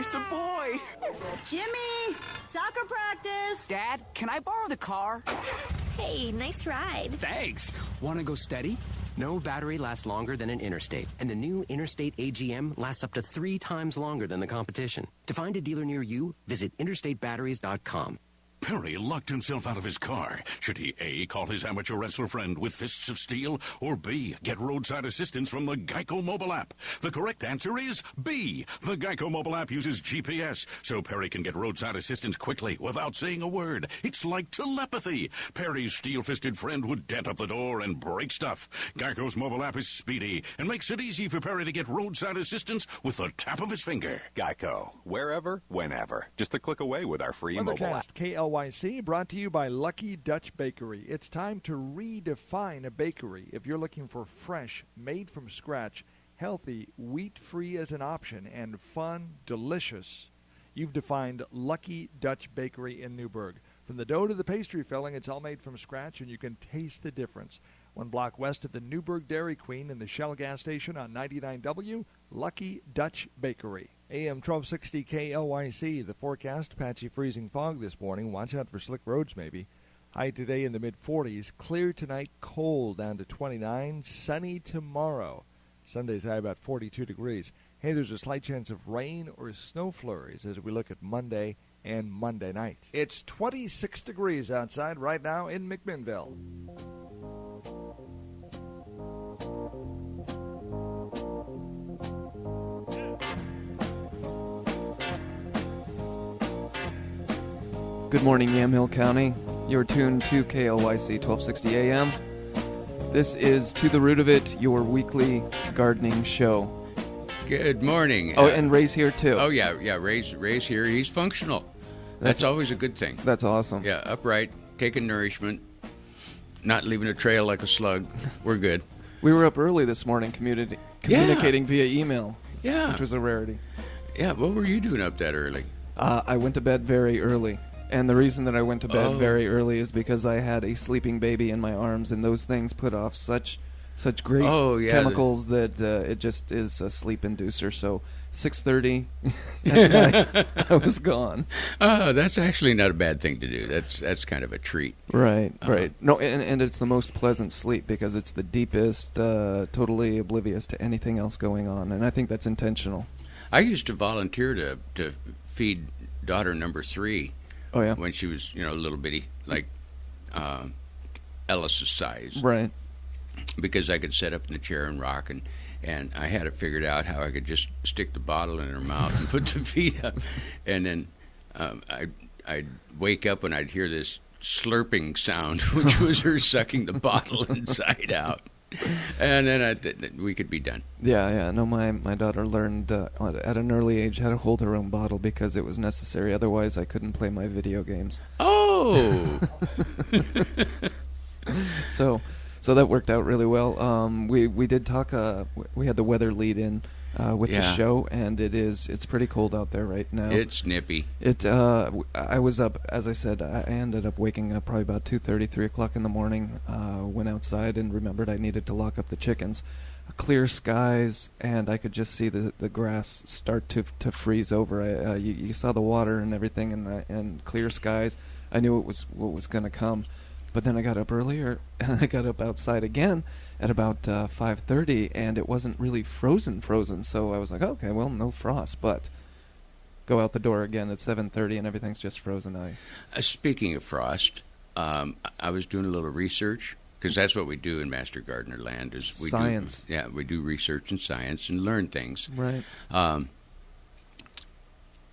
It's a boy. Jimmy, soccer practice. Dad, can I borrow the car? Hey, nice ride. Thanks. Want to go steady? No battery lasts longer than an Interstate, and the new Interstate AGM lasts up to 3 times longer than the competition. To find a dealer near you, visit interstatebatteries.com. Perry locked himself out of his car. Should he A, call his amateur wrestler friend with fists of steel, or B, get roadside assistance from the Geico mobile app? The correct answer is B. The Geico mobile app uses GPS, so Perry can get roadside assistance quickly without saying a word. It's like telepathy. Perry's steel-fisted friend would dent up the door and break stuff. Geico's mobile app is speedy and makes it easy for Perry to get roadside assistance with the tap of his finger. Geico. Wherever, whenever. Just a click away with our free mobile app. KLYC brought to you by Lucky Dutch Bakery. It's time to redefine a bakery. If you're looking for fresh, made from scratch, healthy, wheat-free as an option, and fun, delicious, you've defined Lucky Dutch Bakery in Newburgh. From the dough to the pastry filling, it's all made from scratch, and you can taste the difference. 1 block west of the Newburgh Dairy Queen and the Shell gas station on 99W, Lucky Dutch Bakery. AM 1260 KLYC, the forecast, patchy freezing fog this morning. Watch out for slick roads maybe. High today in the mid-40s. Clear tonight, cold down to 29. Sunny tomorrow. Sunday's high about 42 degrees. Hey, there's a slight chance of rain or snow flurries as we look at Monday and Monday night. It's 26 degrees outside right now in McMinnville. Good morning, Yamhill County. You're tuned to KLYC 1260 AM. This is To the Root of It, your weekly gardening show. Good morning. Oh, and Ray's here too. Oh, yeah, Ray's here. He's functional. That's always a good thing. That's awesome. Yeah, upright, taking nourishment, not leaving a trail like a slug. We're good. We were up early this morning communicating via email, which was a rarity. Yeah, what were you doing up that early? I went to bed very early. And the reason that I went to bed very early is because I had a sleeping baby in my arms, and those things put off such great chemicals that it just is a sleep inducer. So 6:30 at night, I was gone. Oh, that's actually not a bad thing to do. That's kind of a treat. Right. No, and it's the most pleasant sleep because it's the deepest, totally oblivious to anything else going on, and I think that's intentional. I used to volunteer to feed daughter number 3. Oh, yeah? When she was, a little bitty, like Ellis's size. Right. Because I could sit up in the chair and rock, and I had it figured out how I could just stick the bottle in her mouth and put the feet up. And then I'd wake up and I'd hear this slurping sound, which was her sucking the bottle inside out. And then we could be done. Yeah. No, my daughter learned at an early age how to hold her own bottle because it was necessary. Otherwise, I couldn't play my video games. Oh! So that worked out really well. We did talk. We had the weather lead in with the show, and it's pretty cold out there right now. It's nippy. I was up, as I said, I ended up waking up probably about 2:30, 3 o'clock in the morning, went outside and remembered I needed to lock up the chickens. Clear skies, and I could just see the grass start to freeze over. You saw the water and everything, and clear skies. I knew what was going to come. But then I got up earlier, and I got up outside again at about 5:30, and it wasn't really frozen. So I was like, okay, well, no frost. But go out the door again at 7:30, and everything's just frozen ice. Speaking of frost, I was doing a little research, because that's what we do in Master Gardener Land. Is we science. We do research and science and learn things. Right.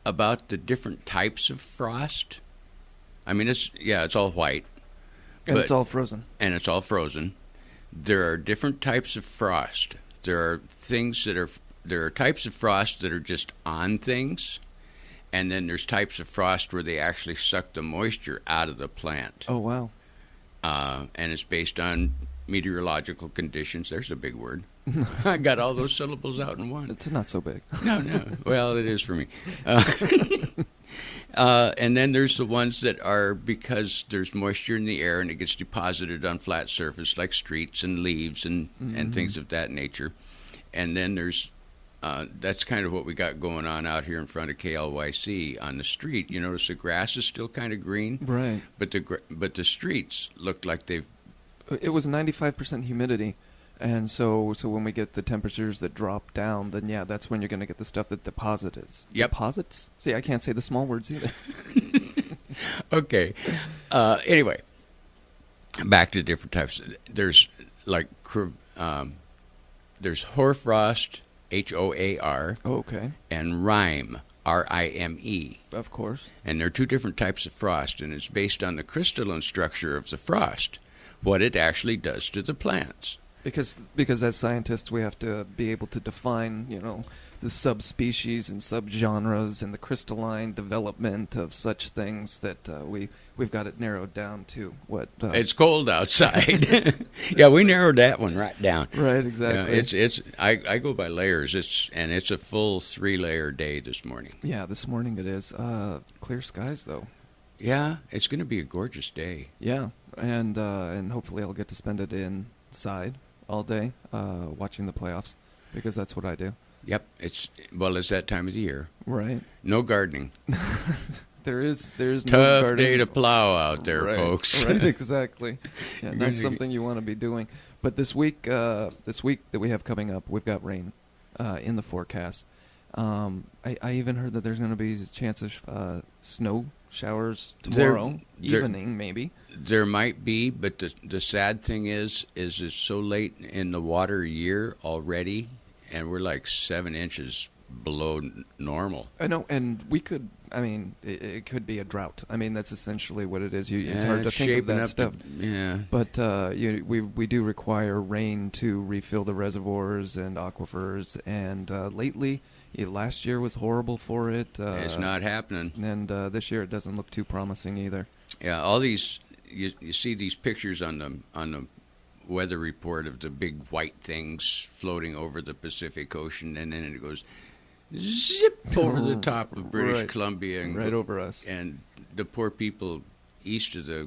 About the different types of frost. I mean, it's all white. And it's all frozen. And it's all frozen. There are different types of frost. There are types of frost that are just on things, and then there's types of frost where they actually suck the moisture out of the plant. Oh, wow. And it's based on meteorological conditions. There's a big word. I got all those syllables out in one. It's not so big. No. Well, it is for me. And then there's the ones that are because there's moisture in the air and it gets deposited on flat surface like streets and leaves and things of that nature. And then there's that's kind of what we got going on out here in front of KLYC on the street. You notice the grass is still kind of green, right? But the streets look like they've. It was 95% humidity, and so when we get the temperatures that drop down, then yeah, that's when you're going to get the stuff that deposits. Yep. Deposits? See, I can't say the small words either. Okay. Anyway, back to different types. There's like there's hoarfrost, HOAR. Oh, okay. And rime, RIME. Of course. And there are two different types of frost, and it's based on the crystalline structure of the frost, what it actually does to the plants. Because as scientists, we have to be able to define, the subspecies and subgenres and the crystalline development of such things that we've got it narrowed down to what. It's cold outside. Yeah, we narrowed that one right down. Right, exactly. I go by layers. It's a full 3-layer day this morning. Yeah, this morning it is. Clear skies though. Yeah, it's going to be a gorgeous day. Yeah, and hopefully I'll get to spend it inside all day watching the playoffs because that's what I do. Yep, it's that time of the year. Right. No gardening. There is Tough no gardening. day to plow out there, right, folks. Right, exactly. Yeah, not something you want to be doing. But this week that we have coming up, we've got rain in the forecast. I even heard that there's going to be a chance of snow showers tomorrow evening, maybe. There might be, but the sad thing is it's so late in the water year already, and we're like 7 inches below normal. I know, and we could. I mean, it could be a drought. I mean, that's essentially what it is. It's hard to think of that stuff. But we do require rain to refill the reservoirs and aquifers. And lately, last year was horrible for it. It's not happening. And this year it doesn't look too promising either. Yeah, all these you see these pictures on the weather report of the big white things floating over the Pacific Ocean, and then it goes zip over the top of British Columbia and right over us. And the poor people east of the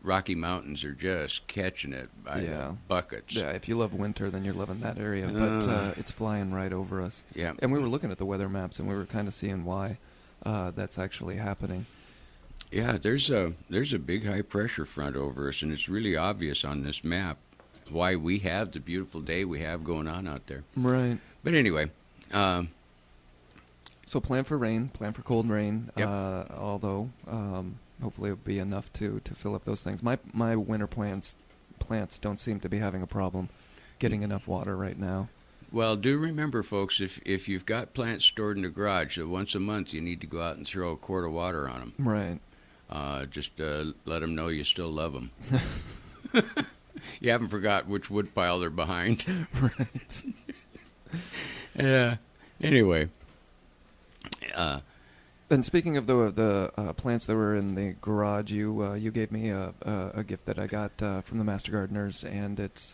Rocky Mountains are just catching it by buckets. Yeah, if you love winter, then you're loving that area. But it's flying right over us. Yeah. And we were looking at the weather maps, and we were kind of seeing why that's actually happening. Yeah, there's a big high pressure front over us, and it's really obvious on this map why we have the beautiful day we have going on out there. Right. But anyway. So plan for rain, plan for cold rain, yep. Although hopefully it'll be enough to fill up those things. My winter plants don't seem to be having a problem getting enough water right now. Well, do remember, folks, if you've got plants stored in the garage, that once a month you need to go out and throw a quart of water on them. Right. Just let them know you still love them. You haven't forgot which wood pile they're behind. Right. Yeah. Anyway. And speaking of the plants that were in the garage, you gave me a gift that I got from the Master Gardeners, and it's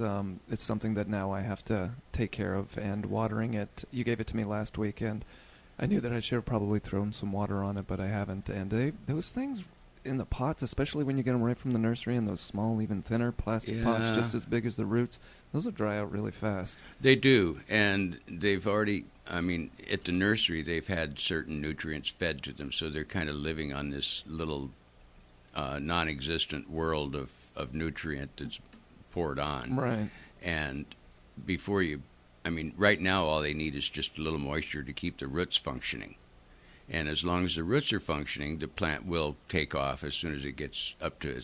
something that now I have to take care of. And watering it, you gave it to me last week, and I knew that I should have probably thrown some water on it, but I haven't. And those things in the pots, especially when you get them right from the nursery in those small, even thinner plastic pots, just as big as the roots, those will dry out really fast. They do, and they've already. I mean, at the nursery, they've had certain nutrients fed to them, so they're kind of living on this little non-existent world of nutrient that's poured on. Right. And before right now, all they need is just a little moisture to keep the roots functioning. And as long as the roots are functioning, the plant will take off as soon as it gets up to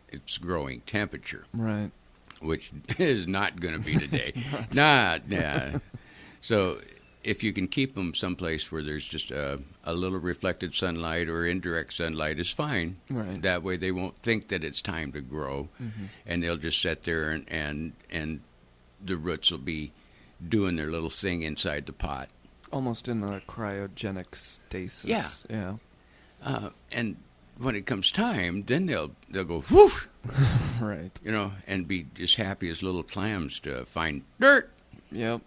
its growing temperature. Right. Which is not going to be today. Nah. So if you can keep them someplace where there's just a little reflected sunlight or indirect sunlight is fine. Right. That way they won't think that it's time to grow, and they'll just sit there and the roots will be doing their little thing inside the pot. Almost in a cryogenic stasis. Yeah. And when it comes time, then they'll go whoosh, right? And be just happy as little clams to find dirt. Yep.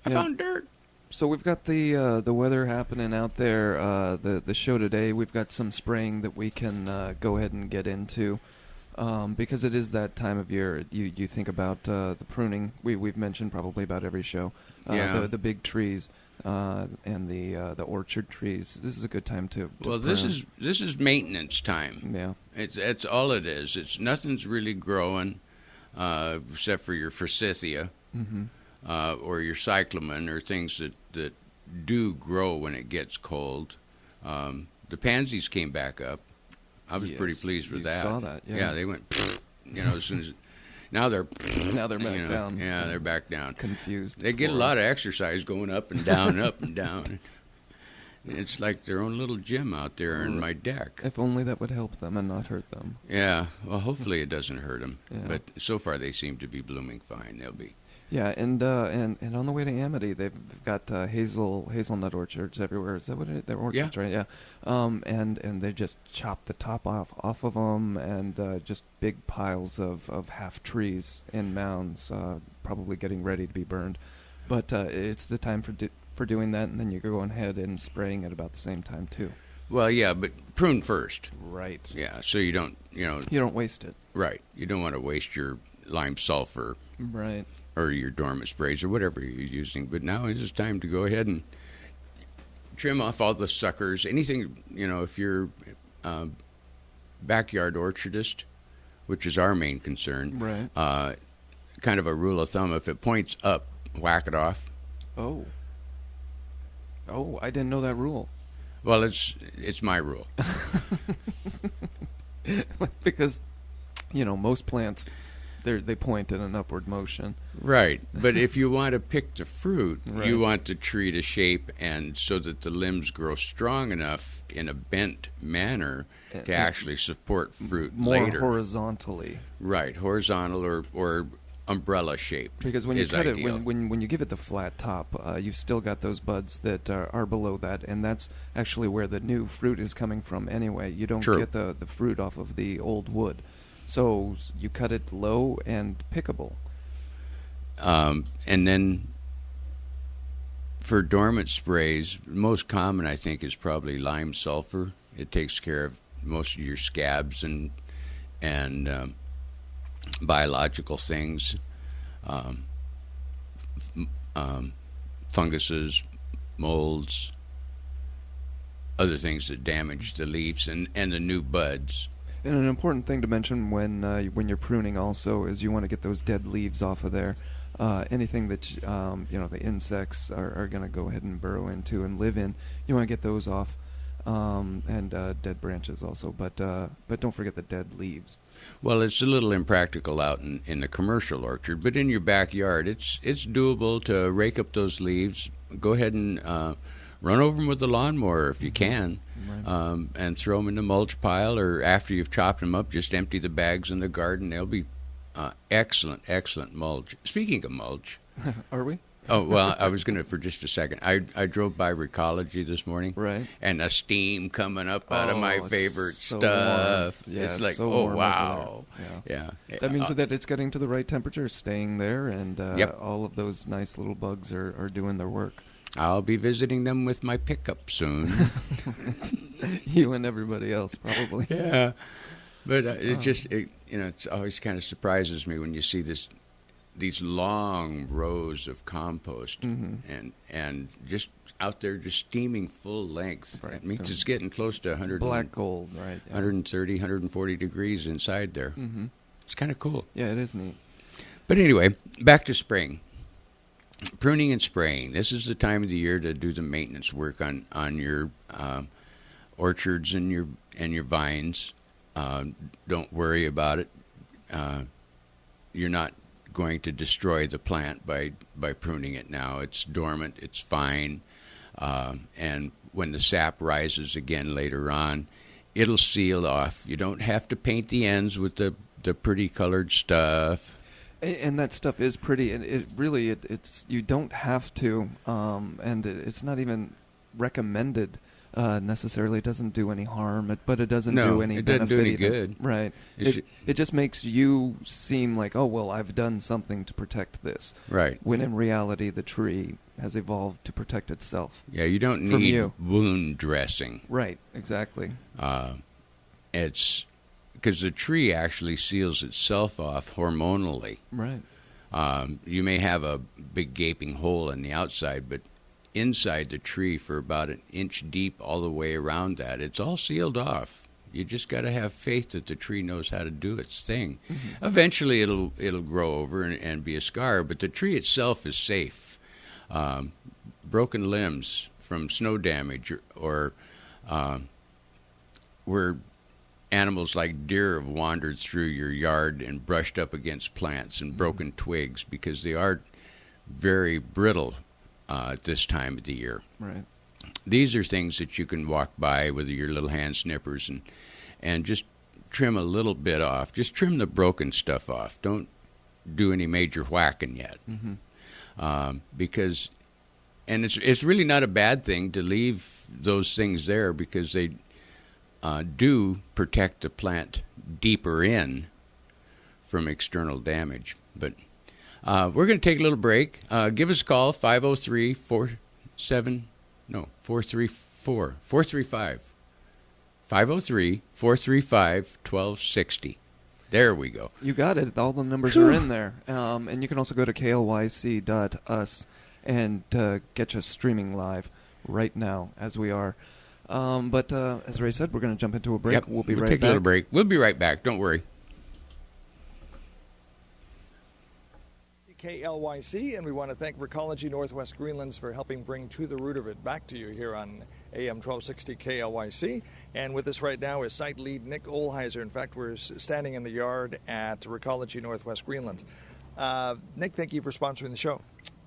I found dirt. So we've got the weather happening out there. The show today, we've got some spraying that we can go ahead and get into. because it is that time of year. You think about the pruning. We've mentioned probably about every show. The big trees and the orchard trees. This is a good time to well, prune. this is maintenance time. Yeah, it's all it is. It's nothing's really growing except for your forsythia or your cyclamen or things that do grow when it gets cold. The pansies came back up. I was pretty pleased with that. Saw that? Yeah, they went. As soon as now they're back down. Yeah, they're back down. Confused. They get a lot of exercise going up and down, up and down. It's like their own little gym out there in my deck. If only that would help them and not hurt them. Yeah. Well, hopefully it doesn't hurt them. Yeah. But so far they seem to be blooming fine. They'll be. Yeah, and on the way to Amity, they've got hazelnut orchards everywhere. Is that what they're orchards, right? Yeah. And they just chop the top off of them, and just big piles of half trees in mounds, probably getting ready to be burned. But it's the time for doing that, and then you're going ahead and spraying at about the same time too. Well, yeah, but prune first. Right. Yeah, so you don't you don't waste it. Right. You don't want to waste your lime sulfur. Right. Or your dormant sprays or whatever you're using. But now it is time to go ahead and trim off all the suckers. Anything, if you're backyard orchardist, which is our main concern, right? Kind of a rule of thumb, if it points up, whack it off. Oh, I didn't know that rule. Well, it's my rule. Because, most plants, they point in an upward motion. Right. But if you want to pick the fruit, right. You want the tree to shape and so that the limbs grow strong enough in a bent manner to actually support fruit more later. Horizontally. Right. Horizontal or umbrella shape. Because when you cut ideal. it, when you give it the flat top, you've still got those buds that are below that, and that's actually where the new fruit is coming from anyway. You don't get the fruit off of the old wood. So you cut it low and pickable. And then for dormant sprays, most common I think is probably lime sulfur. It takes care of most of your scabs and biological things, funguses, molds, other things that damage the leaves and the new buds. And an important thing to mention when you're pruning also is you want to get those dead leaves off of there. Anything that the insects are going to go ahead and burrow into and live in, you want to get those off, and dead branches also. But don't forget the dead leaves. Well, it's a little impractical out in the commercial orchard, but in your backyard, it's doable to rake up those leaves. Go ahead and run over them with the lawnmower if you can, right. And throw them in the mulch pile, or after you've chopped them up, just empty the bags in the garden. They'll be excellent mulch. Speaking of mulch. Are we? Oh, well, I was going to for just a second. I drove by Recology this morning. Right. And the steam coming up out of my favorite so stuff. Warm. Yeah, it's like, so oh, warm wow. Yeah. Yeah. That means that it's getting to the right temperature, staying there, and yep. all of those nice little bugs are doing their work. I'll be visiting them with my pickup soon. You and everybody else, probably. Yeah. But it always kind of surprises me when you see these long rows of compost and just out there just steaming full length. Right. That means it's getting close to 100 black gold, right? Yeah. 130, 140 degrees inside there. Mm-hmm. It's kind of cool. Yeah, it is neat. But anyway, back to spring. Pruning and spraying. This is the time of the year to do the maintenance work on your orchards and your vines. Don't worry about it. You're not going to destroy the plant by pruning it now. It's dormant. It's fine. And when the sap rises again later on, it'll seal off. You don't have to paint the ends with the pretty colored stuff. And that stuff is pretty, and it's you don't have to, and it's not even recommended necessarily. It doesn't do any harm, but it doesn't do any benefit. It doesn't do any either. good. Right. It just makes you seem like, oh, well, I've done something to protect this. Right. When in reality, the tree has evolved to protect itself. Yeah, you don't need wound dressing. Right, exactly. It's because the tree actually seals itself off hormonally. Right. You may have a big gaping hole in the outside, but inside the tree for about an inch deep all the way around that, it's all sealed off. You just got to have faith that the tree knows how to do its thing. Mm-hmm. Eventually it'll grow over and be a scar, but the tree itself is safe. Broken limbs from snow damage or where animals like deer have wandered through your yard and brushed up against plants and broken twigs, because they are very brittle at this time of the year. Right. These are things that you can walk by with your little hand snippers and just trim a little bit off. Just trim the broken stuff off. Don't do any major whacking yet. Mm-hmm. Because, and it's really not a bad thing to leave those things there, because they do protect the plant deeper in from external damage. But we're going to take a little break. Give us a call, 503-435. 503-435-1260. There we go. You got it. All the numbers are in there. And you can also go to KLYC.us and get you streaming live right now as we are. But as Ray said, we're going to jump into a break. Yep. We'll be right take back. A little break. We'll be right back. Don't worry. KLYC, and we want to thank Recology Northwest Greenlands for helping bring To the Root of It back to you here on AM 1260 KLYC. And with us right now is site lead Nick Olheiser. In fact, we're standing in the yard at Recology Northwest Greenlands. Nick, thank you for sponsoring the show.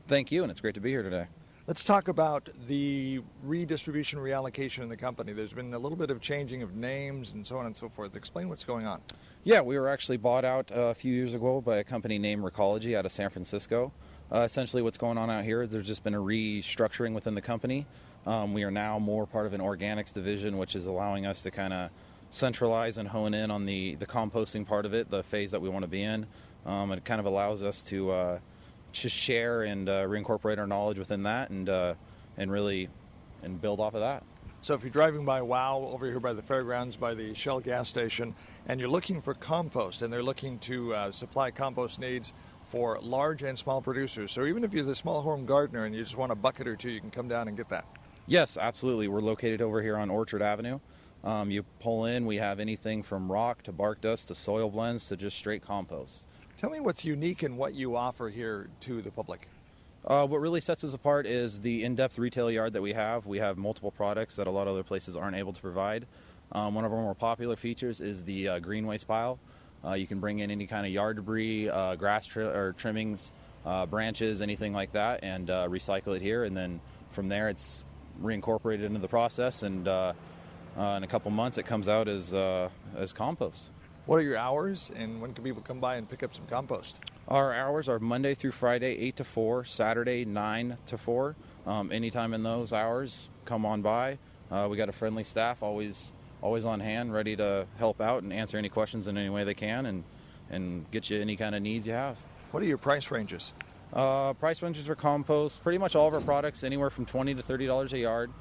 Thank you, and it's great to be here today. Let's talk about the redistribution, reallocation in the company. There's been a little bit of changing of names and so on and so forth. Explain what's going on. Yeah, we were actually bought out a few years ago by a company named Recology out of San Francisco. Essentially what's going on out here, there's just been a restructuring within the company. We are now more part of an organics division, which is allowing us to kind of centralize and hone in on the composting part of it, the phase that we want to be in. It kind of allows us to just share and reincorporate our knowledge within that and really build off of that. So if you're driving by WOW over here by the fairgrounds, by the Shell gas station, and you're looking for compost, and they're looking to supply compost needs for large and small producers. So even if you're the small home gardener and you just want a bucket or two, you can come down and get that. Yes, absolutely. We're located over here on Orchard Avenue. You pull in, we have anything from rock to bark dust to soil blends to just straight compost. Tell me what's unique in what you offer here to the public. What really sets us apart is the in-depth retail yard that we have. We have multiple products that a lot of other places aren't able to provide. One of our more popular features is the green waste pile. You can bring in any kind of yard debris, grass trimmings, branches, anything like that, and recycle it here. And then from there, it's reincorporated into the process, and in a couple months, it comes out as compost. What are your hours, and when can people come by and pick up some compost? Our hours are Monday through Friday, 8 to 4, Saturday, 9 to 4. Anytime in those hours, come on by. We got a friendly staff, always on hand, ready to help out and answer any questions in any way they can and get you any kind of needs you have. What are your price ranges? Price ranges for compost, pretty much all of our products, anywhere from $20 to $30 a yard.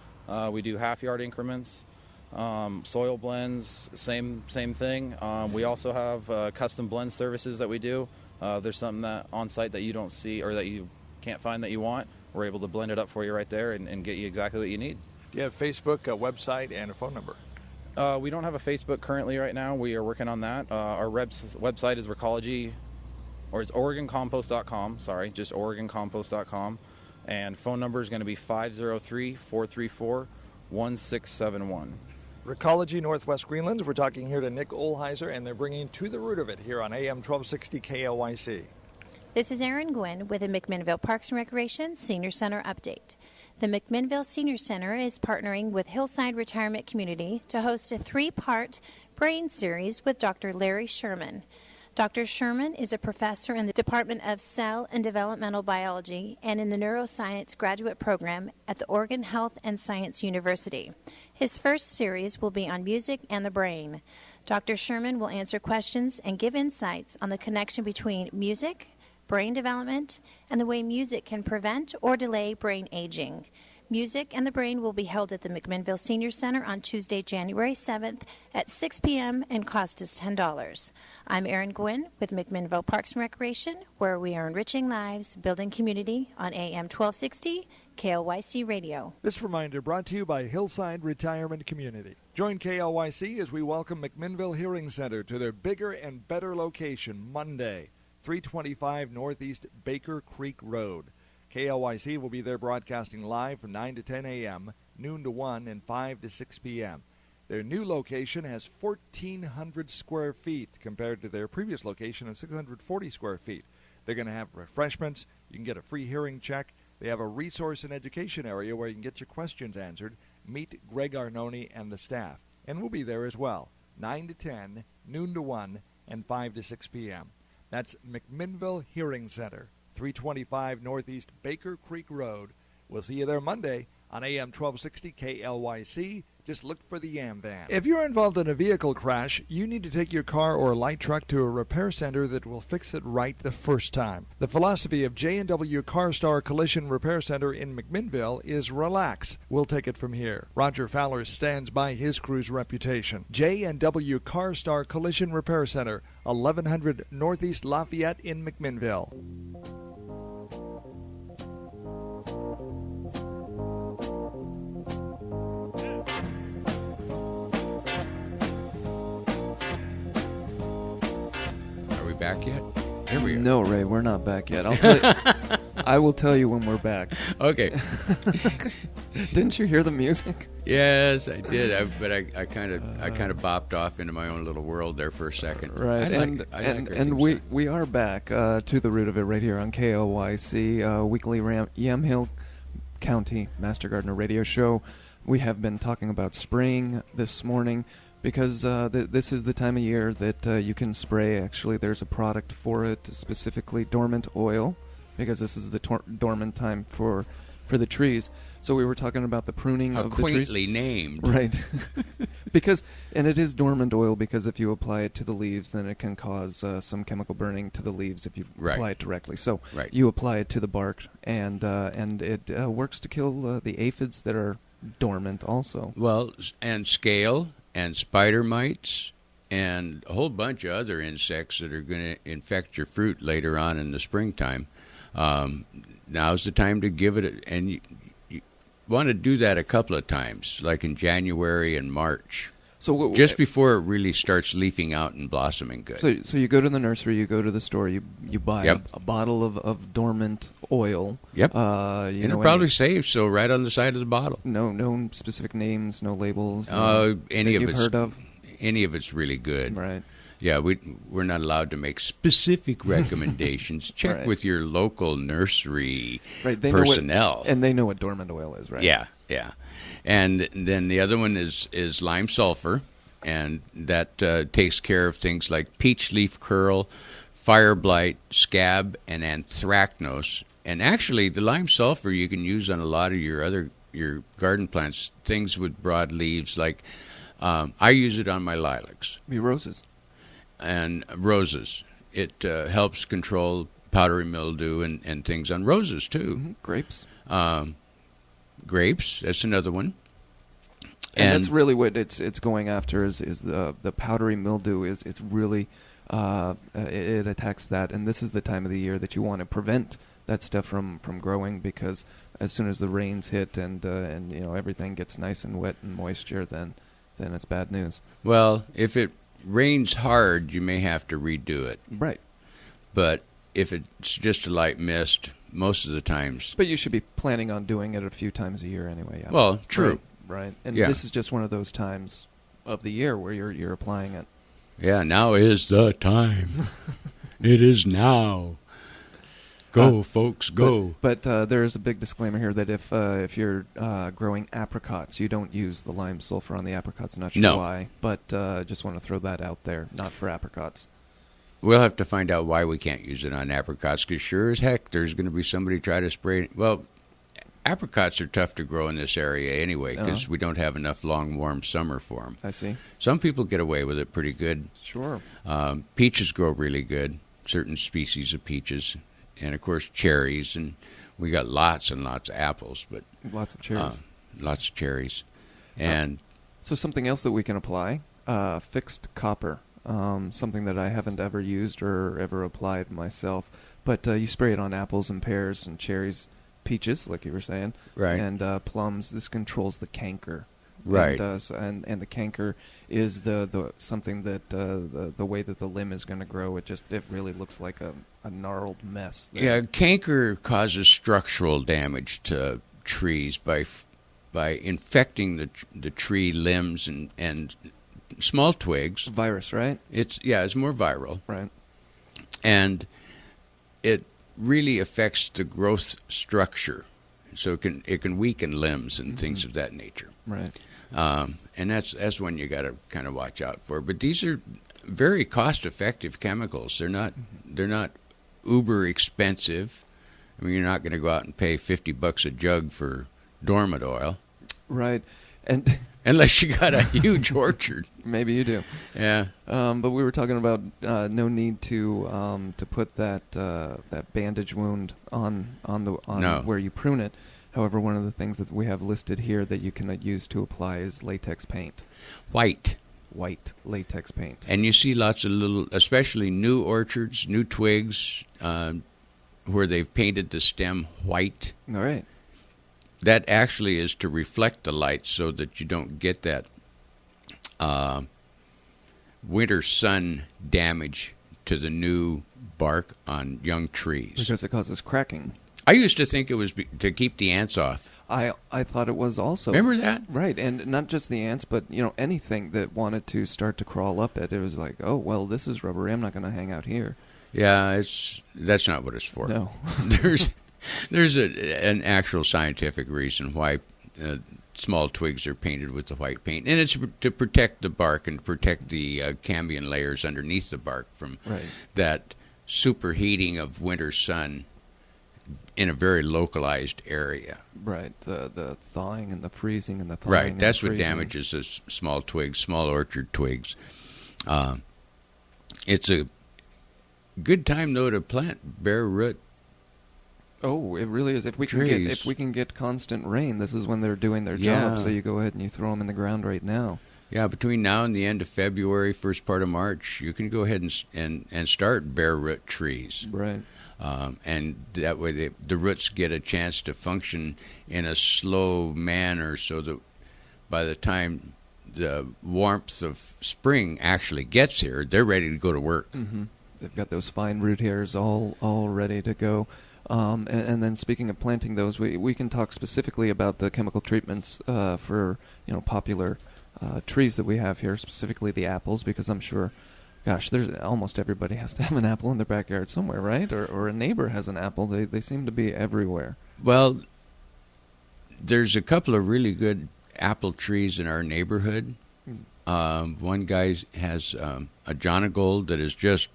We do half-yard increments. Soil blends, same thing. We also have custom blend services that we do. There's something that on site that you don't see or that you can't find that you want. We're able to blend it up for you right there and get you exactly what you need. Do you have Facebook, a website, and a phone number? We don't have a Facebook currently right now. We are working on that. Our website is Recology, or it's OregonCompost.com. Sorry, just OregonCompost.com. And phone number is going to be 503-434-1671. Recology Northwest Greenland. We're talking here to Nick Olheiser, and they're bringing To the Root of It here on AM 1260 KLYC. This is Erin Gwynn with the McMinnville Parks and Recreation Senior Center update. The McMinnville Senior Center is partnering with Hillside Retirement Community to host a 3-part brain series with Dr. Larry Sherman. Dr. Sherman is a professor in the Department of Cell and Developmental Biology and in the Neuroscience Graduate Program at the Oregon Health and Science University. His first series will be on music and the brain. Dr. Sherman will answer questions and give insights on the connection between music, brain development, and the way music can prevent or delay brain aging. Music and the Brain will be held at the McMinnville Senior Center on Tuesday, January 7th at 6 p.m. and cost is $10. I'm Erin Gwynn with McMinnville Parks and Recreation, where we are enriching lives, building community on AM 1260 KLYC Radio. This reminder brought to you by Hillside Retirement Community. Join KLYC as we welcome McMinnville Hearing Center to their bigger and better location Monday, 325 Northeast Baker Creek Road. KLYC will be there broadcasting live from 9 to 10 a.m., noon to 1, and 5 to 6 p.m. Their new location has 1,400 square feet compared to their previous location of 640 square feet. They're going to have refreshments. You can get a free hearing check. They have a resource and education area where you can get your questions answered. Meet Greg Arnone and the staff. And we'll be there as well, 9 to 10, noon to 1, and 5 to 6 p.m. That's McMinnville Hearing Center, 325 Northeast Baker Creek Road. We'll see you there Monday on AM 1260 KLYC. Just look for the Yam Van. If you're involved in a vehicle crash, you need to take your car or light truck to a repair center that will fix it right the first time. The philosophy of J&W CarStar Collision Repair Center in McMinnville is relax. We'll take it from here. Roger Fowler stands by his crew's reputation. J&W CarStar Collision Repair Center, 1100 Northeast Lafayette in McMinnville. Back yet? Here we are. No, Ray, we're not back yet. I'll tell you, I will tell you when we're back. Okay. Didn't you hear the music? Yes, I did. But I kind of bopped off into my own little world there for a second. Right, and we are back to the root of it right here on KLYC, weekly Yamhill County Master Gardener radio show. We have been talking about spraying this morning, because this is the time of year that you can spray. Actually, there's a product for it, specifically dormant oil, because this is the dormant time for the trees. So we were talking about the pruning of the trees. Quaintly named. Right. And it is dormant oil because if you apply it to the leaves, then it can cause some chemical burning to the leaves if you apply it directly. So you apply it to the bark, and it works to kill the aphids that are dormant also. Well, and scale and spider mites and a whole bunch of other insects that are going to infect your fruit later on in the springtime. Now's the time to give it, and you want to do that a couple of times, like in January and March. So just before it really starts leafing out and blossoming good. So you go to the nursery, you go to the store, you buy a bottle of dormant oil. Yep. And it'll probably say so right on the side of the bottle. No specific names, no labels. Any of you've heard of? Any of it's really good. Right. Yeah, we're not allowed to make specific recommendations. Check with your local nursery personnel. And they know what dormant oil is, right? Yeah. And then the other one is lime sulfur, and that takes care of things like peach leaf curl, fire blight, scab, and anthracnose. And actually, the lime sulfur you can use on a lot of your garden plants, things with broad leaves. Like I use it on my lilacs. Roses. And roses. It helps control powdery mildew and things on roses, too. Mm-hmm. Grapes. Grapes, that's another one. And that's really what it's going after is the powdery mildew. It's really it attacks that, and this is the time of the year that you want to prevent that stuff from growing, because as soon as the rains hit and everything gets nice and wet and moisture, then it's bad news. Well, if it rains hard, you may have to redo it. Right. But if it's just a light mist, most of the times. But you should be planning on doing it a few times a year anyway. Yeah. Well, true. Right. And this is just one of those times of the year where you're applying it. Yeah, now is the time. It is now. Go, folks, go. But there is a big disclaimer here that if you're growing apricots, you don't use the lime sulfur on the apricots. Not sure why, but just want to throw that out there. Not for apricots. We'll have to find out why we can't use it on apricots, because sure as heck there's going to be somebody try to spray it. Well, apricots are tough to grow in this area anyway, because we don't have enough long, warm summer for them. I see. Some people get away with it pretty good. Sure. Peaches grow really good, certain species of peaches. And, of course, cherries. And We got lots and lots of apples, but lots of cherries. Lots of cherries. And so something else that we can apply, fixed copper, something that I haven't ever used or ever applied myself. But you spray it on apples and pears and cherries, peaches, like you were saying, right, and plums. This controls the canker. Right. And the canker is the something that the way that the limb is going to grow. It really looks like a gnarled mess there. Yeah, canker causes structural damage to trees by infecting the tree limbs and small twigs. Virus, right? It's more viral. Right. And it really affects the growth structure. So it can weaken limbs and things of that nature. Right. And that's one you got to kind of watch out for. But these are very cost-effective chemicals. They're not uber expensive. I mean, you're not going to go out and pay $50 a jug for dormant oil. Right. And unless you got a huge orchard. Maybe you do. Yeah. But we were talking about no need to put that bandage wound on no. where you prune it. However, one of the things that we have listed here that you can use to apply is latex paint. White latex paint. And you see lots of little, especially new orchards, new twigs, where they've painted the stem white. All right. That actually is to reflect the light so that you don't get that winter sun damage to the new bark on young trees. Because it causes cracking. I used to think it was to keep the ants off. I thought it was also. Remember that? Right, and not just the ants, but anything that wanted to start to crawl up it. It was like, oh, well, this is rubbery. I'm not going to hang out here. Yeah, that's not what it's for. No. There's an actual scientific reason why small twigs are painted with the white paint, and it's to protect the bark and protect the cambium layers underneath the bark from that superheating of winter sun in a very localized area. Right, the thawing and the freezing and the thawing. Right, that's what freezing. damages the small twigs, small orchard twigs. It's a good time though to plant bare root. Oh, it really is. If we can get constant rain, this is when they're doing their job. So you go ahead and you throw them in the ground right now. Yeah, between now and the end of February, first part of March, you can go ahead and start bare root trees. Right. And that way the roots get a chance to function in a slow manner so that by the time the warmth of spring actually gets here, they're ready to go to work. Mm-hmm. They've got those fine root hairs all ready to go. And then speaking of planting those, we can talk specifically about the chemical treatments for popular trees that we have here, specifically the apples, because I'm sure, gosh, there's almost everybody has to have an apple in their backyard somewhere, right? Or a neighbor has an apple. They seem to be everywhere. Well, there's a couple of really good apple trees in our neighborhood. One guy has a Jonagold that is just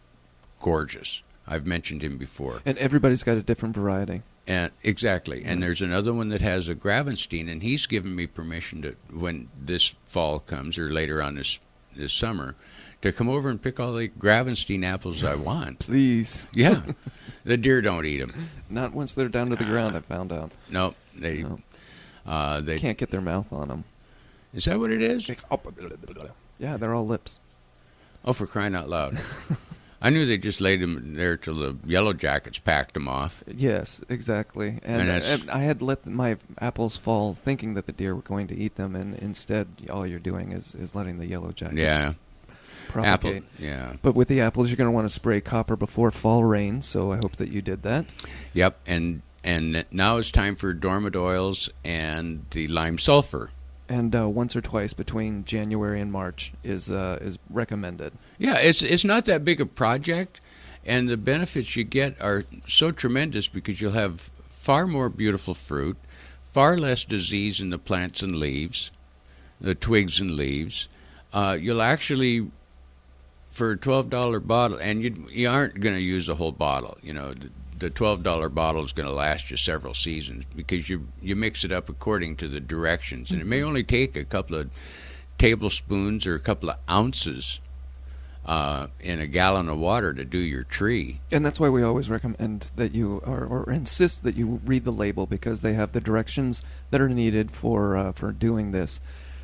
gorgeous. I've mentioned him before. And everybody's got a different variety. And exactly. And there's another one that has a Gravenstein, and he's given me permission to, when this fall comes or later on this summer, to come over and pick all the Gravenstein apples I want. Please. Yeah. The deer don't eat them. Not once they're down to the ground, I found out. No. They can't get their mouth on them. Is that what it is? Yeah, they're all lips. Oh, for crying out loud. I knew they just laid them there till the yellow jackets packed them off. Yes, exactly. And I had let my apples fall thinking that the deer were going to eat them, and instead all you're doing is letting the yellow jackets propagate. Apple, But with the apples, you're going to want to spray copper before fall rain, so I hope that you did that. Yep, and now it's time for dormant oils and the lime sulfur. And once or twice between January and March is recommended. Yeah, it's not that big a project, and the benefits you get are so tremendous because you'll have far more beautiful fruit, far less disease in the plants and leaves, the twigs and leaves. You'll actually, for a $12 bottle, and you aren't going to use the whole bottle. The $12 bottle is going to last you several seasons because you mix it up according to the directions. And it may only take a couple of tablespoons or a couple of ounces in a gallon of water to do your tree. And that's why we always recommend that you, or insist that you read the label, because they have the directions that are needed for doing this.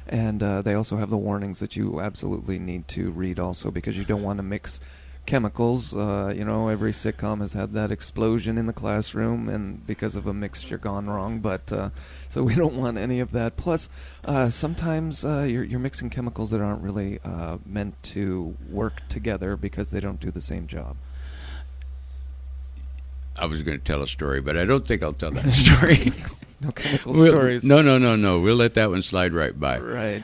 And they also have the warnings that you absolutely need to read also, because you don't want to mix chemicals. Every sitcom has had that explosion in the classroom, and because of a mixture gone wrong. But so we don't want any of that. Plus, sometimes you're mixing chemicals that aren't really meant to work together because they don't do the same job. I was going to tell a story, but I don't think I'll tell that story. No chemical stories. No. We'll let that one slide right by. Right.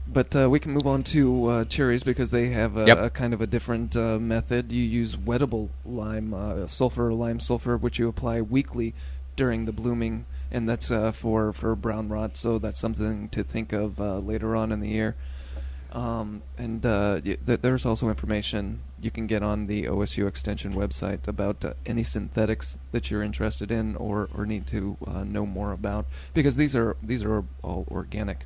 But we can move on to cherries, because they have a kind of a different method. You use wettable lime sulfur, which you apply weekly during the blooming, and that's for brown rot. So that's something to think of later on in the year. There's also information you can get on the OSU Extension website about any synthetics that you're interested in or need to know more about, because these are all organic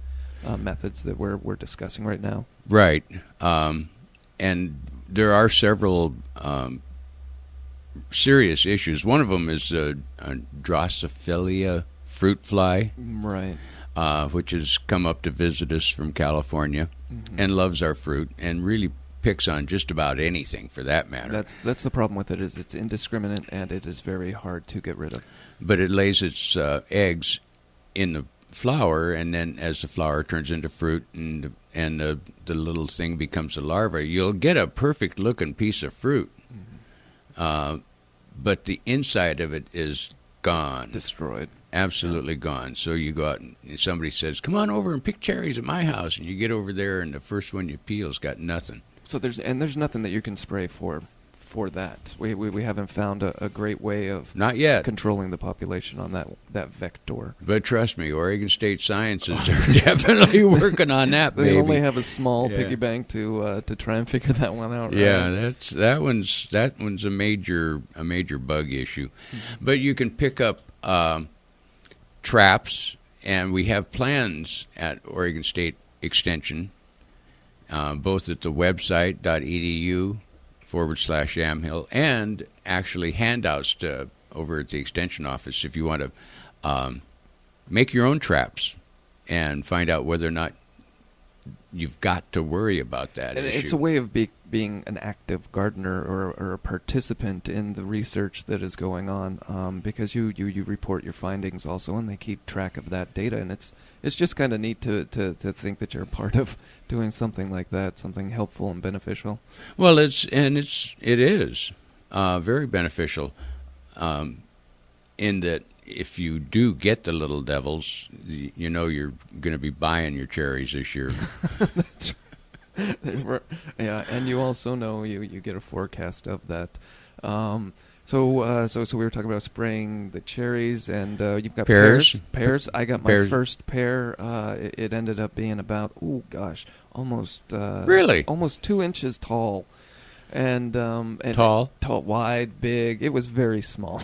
methods that we're discussing right now. Right, and there are several serious issues. One of them is a Drosophila fruit fly, right, which has come up to visit us from California and loves our fruit and really picks on just about anything, for that matter. That's the problem with it, is it's indiscriminate and it is very hard to get rid of. But it lays its eggs in the flower, and then as the flower turns into fruit and the little thing becomes a larva, you'll get a perfect looking piece of fruit. But the inside of it is gone. Destroyed. Absolutely gone. So you go out and somebody says, "Come on over and pick cherries at my house," and you get over there and the first one you peel's got nothing. So there's nothing that you can spray for that. We haven't found a great way of not yet controlling the population on that vector. But trust me, Oregon State Sciences are definitely working on that. They baby. only have a small piggy bank to try and figure that one out. Yeah, right? that one's a major bug issue. But you can pick up traps, and we have plans at Oregon State Extension, both at the website .edu/Yamhill, and actually handouts over at the Extension office if you want to make your own traps and find out whether or not you've got to worry about that issue. It's a way of being an active gardener or a participant in the research that is going on, because you report your findings also, and they keep track of that data, and it's just kind of neat to think that you're a part of doing something like that, something helpful and beneficial. Well, it is very beneficial, in that if you do get the little devils, you know you're going to be buying your cherries this year. That's right. Yeah, and you also know you get a forecast of that. So we were talking about spraying the cherries, and you've got pears. I got my first pear. It ended up being about almost 2 inches tall. And tall, wide, big. It was very small.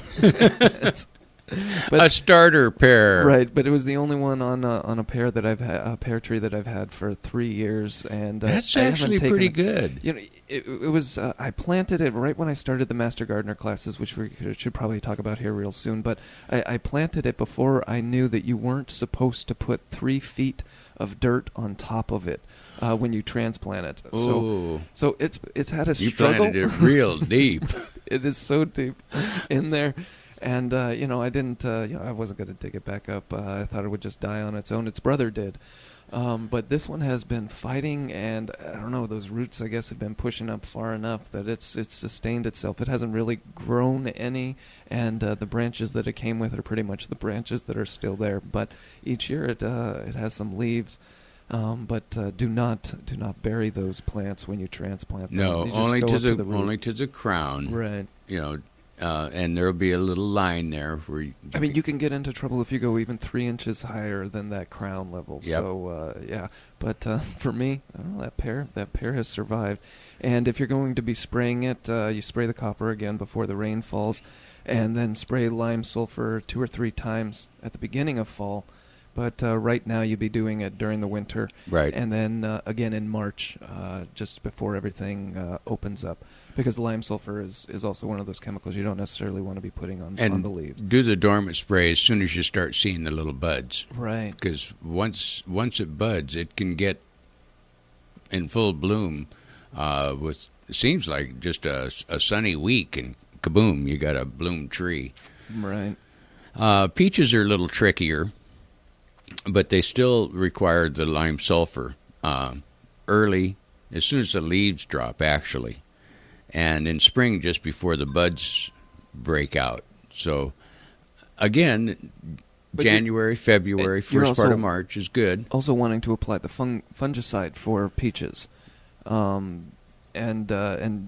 But, a starter pear, right? But it was the only one on a pear that I've had, a pear tree that I've had for 3 years, and that's actually pretty good. You know, it was. I planted it right when I started the Master Gardener classes, which we should probably talk about here real soon. But I planted it before I knew that you weren't supposed to put 3 feet of dirt on top of it when you transplant it. So it's had a struggle. You planted it real deep. It is so deep in there. And, I didn't, I wasn't going to dig it back up. I thought it would just die on its own. Its brother did. But this one has been fighting, and I don't know, those roots, I guess, have been pushing up far enough that it's sustained itself. It hasn't really grown any, and the branches that it came with are pretty much the branches that are still there. But each year it has some leaves. But do not bury those plants when you transplant them. No, only to the crown. Right. And there'll be a little line there where you can get into trouble if you go even 3 inches higher than that crown level. Yep. So but for me, that pear has survived. And if you're going to be spraying it, you spray the copper again before the rain falls, and then spray lime sulfur 2 or 3 times at the beginning of fall But right now you'd be doing it during the winter. Right. And then again in March, just before everything opens up. Because lime sulfur is also one of those chemicals you don't necessarily want to be putting on the leaves. Do the dormant spray as soon as you start seeing the little buds. Right. Because once it buds, it can get in full bloom with, it seems like just a sunny week, and kaboom, you got a bloom tree. Right. Peaches are a little trickier, but they still require the lime sulfur early, as soon as the leaves drop, actually. And in spring, just before the buds break out. So, again, but January, February, first part of March is good. Also wanting to apply the fungicide for peaches. And